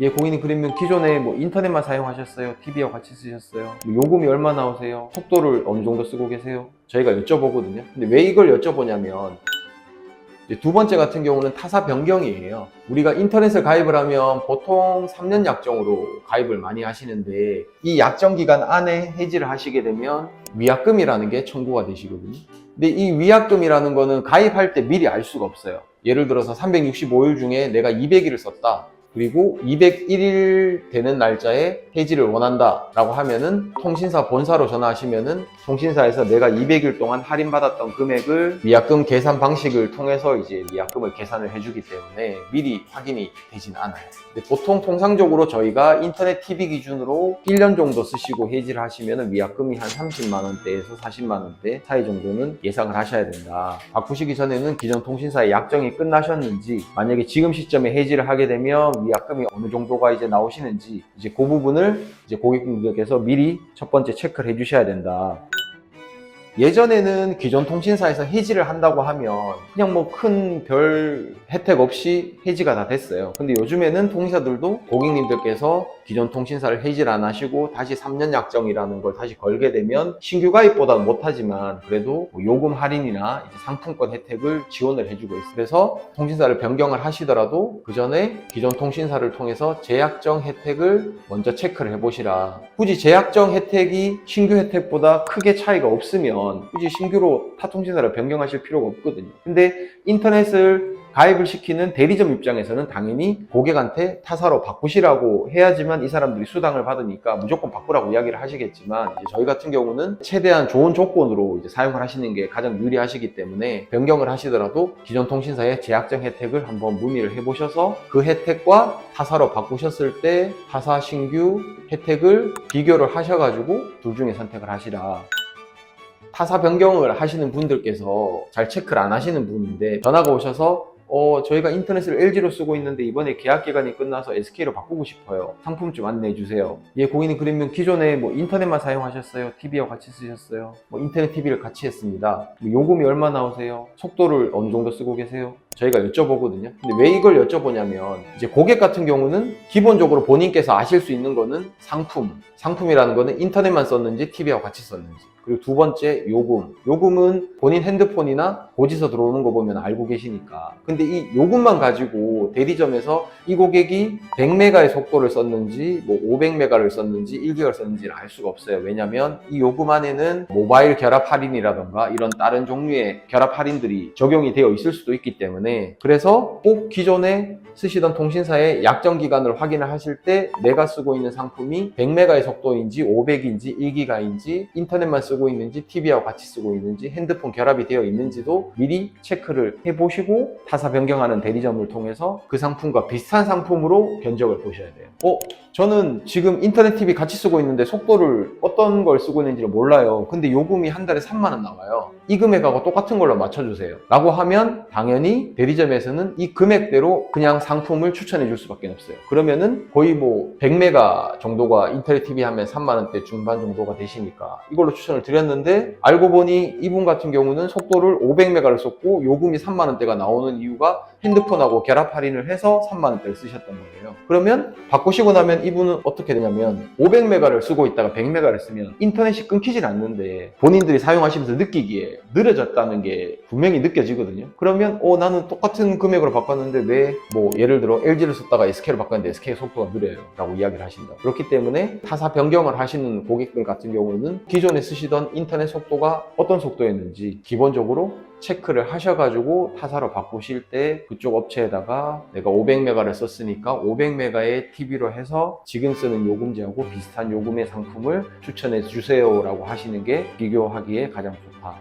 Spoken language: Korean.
예, 고객님 그러면 기존에 뭐 인터넷만 사용하셨어요? TV와 같이 쓰셨어요? 뭐 요금이 얼마 나오세요? 속도를 어느 정도 쓰고 계세요? 저희가 여쭤보거든요. 근데 왜 이걸 여쭤보냐면 이제 두 번째 같은 경우는 타사 변경이에요. 우리가 인터넷을 가입을 하면 보통 3년 약정으로 가입을 많이 하시는데 이 약정 기간 안에 해지를 하시게 되면 위약금이라는 게 청구가 되시거든요. 근데 이 위약금이라는 거는 가입할 때 미리 알 수가 없어요. 예를 들어서 365일 중에 내가 200일을 썼다. 그리고 201일 되는 날짜에 해지를 원한다 라고 하면은 통신사 본사로 전화하시면은 통신사에서 내가 200일 동안 할인받았던 금액을 위약금 계산 방식을 통해서 이제 위약금을 계산을 해주기 때문에 미리 확인이 되진 않아요. 근데 보통 통상적으로 저희가 인터넷 TV 기준으로 1년 정도 쓰시고 해지를 하시면은 위약금이 한 30만원대에서 40만원대 사이 정도는 예상을 하셔야 된다. 바꾸시기 전에는 기존 통신사의 약정이 끝나셨는지, 만약에 지금 시점에 해지를 하게 되면 위약금이 어느 정도가 이제 나오시는지, 이제 그 부분을 이제 고객분들께서 미리 첫 번째 체크를 해주셔야 된다. 예전에는 기존 통신사에서 해지를 한다고 하면 그냥 뭐 큰 별 혜택 없이 해지가 다 됐어요. 근데 요즘에는 통신사들도 고객님들께서 기존 통신사를 해지를 안 하시고 다시 3년 약정이라는 걸 다시 걸게 되면 신규 가입보다는 못하지만 그래도 뭐 요금 할인이나 이제 상품권 혜택을 지원을 해주고 있어요. 그래서 통신사를 변경을 하시더라도 그 전에 기존 통신사를 통해서 재약정 혜택을 먼저 체크를 해보시라. 굳이 재약정 혜택이 신규 혜택보다 크게 차이가 없으면 굳이 신규로 타 통신사를 변경하실 필요가 없거든요. 근데 인터넷을 가입을 시키는 대리점 입장에서는 당연히 고객한테 타사로 바꾸시라고 해야지만 이 사람들이 수당을 받으니까 무조건 바꾸라고 이야기를 하시겠지만, 이제 저희 같은 경우는 최대한 좋은 조건으로 이제 사용을 하시는 게 가장 유리하시기 때문에 변경을 하시더라도 기존 통신사의 재약정 혜택을 한번 문의를 해보셔서 그 혜택과 타사로 바꾸셨을 때 타사 신규 혜택을 비교를 하셔가지고 둘 중에 선택을 하시라. 타사 변경을 하시는 분들께서 잘 체크를 안 하시는 분인데 전화가 오셔서 저희가 인터넷을 LG로 쓰고 있는데 이번에 계약 기간이 끝나서 SK로 바꾸고 싶어요. 상품 좀 안내해 주세요. 예, 고객님 그러면 기존에 뭐 인터넷만 사용하셨어요? TV와 같이 쓰셨어요? 뭐 인터넷 TV를 같이 했습니다. 뭐 요금이 얼마 나오세요? 속도를 어느 정도 쓰고 계세요? 저희가 여쭤보거든요. 근데 왜 이걸 여쭤보냐면 이제 고객 같은 경우는 기본적으로 본인께서 아실 수 있는 거는 상품이라는 거는 인터넷만 썼는지 TV와 같이 썼는지, 그리고 두 번째 요금은 본인 핸드폰이나 고지서 들어오는 거 보면 알고 계시니까. 근데 이 요금만 가지고 대리점에서 이 고객이 100메가의 속도를 썼는지 뭐 500메가를 썼는지 1기가를 썼는지를 알 수가 없어요. 왜냐면 이 요금 안에는 모바일 결합 할인이라던가 이런 다른 종류의 결합 할인들이 적용이 되어 있을 수도 있기 때문에, 그래서 꼭 기존에 쓰시던 통신사의 약정 기간을 확인을 하실 때 내가 쓰고 있는 상품이 100메가의 속도인지 500인지 1기가인지 인터넷만 쓰고 있는지 TV와 같이 쓰고 있는지 핸드폰 결합이 되어 있는지도 미리 체크를 해보시고 타사 변경하는 대리점을 통해서 그 상품과 비슷한 상품으로 견적을 보셔야 돼요. 저는 지금 인터넷 TV 같이 쓰고 있는데 속도를 어떤 걸 쓰고 있는지를 몰라요. 근데 요금이 한 달에 3만원 나와요. 이 금액하고 똑같은 걸로 맞춰주세요 라고 하면 당연히 대리점에서는 이 금액대로 그냥 상품을 추천해 줄 수밖에 없어요. 그러면은 거의 뭐 100메가 정도가 인터넷 TV 하면 3만원대 중반 정도가 되시니까 이걸로 추천을 드렸는데, 알고 보니 이분 같은 경우는 속도를 500메가를 썼고 요금이 3만원대가 나오는 이유가 핸드폰하고 결합 할인을 해서 3만원대를 쓰셨던 거예요. 그러면 바꾸시고 나면 이분은 어떻게 되냐면 500메가를 쓰고 있다가 100메가를 쓰면 인터넷이 끊기진 않는데 본인들이 사용하시면서 느끼기에 느려졌다는 게 분명히 느껴지거든요. 그러면 나는 똑같은 금액으로 바꿨는데 왜 뭐 예를 들어 LG를 썼다가 SK로 바꿨는데 SK 속도가 느려요 라고 이야기를 하신다. 그렇기 때문에 타사 변경을 하시는 고객들 같은 경우는 기존에 쓰시던 인터넷 속도가 어떤 속도였는지 기본적으로 체크를 하셔가지고 타사로 바꾸실 때 그쪽 업체에다가 내가 500메가를 썼으니까 500메가의 TV로 해서 지금 쓰는 요금제하고 비슷한 요금의 상품을 추천해 주세요 라고 하시는 게 비교하기에 가장 좋다.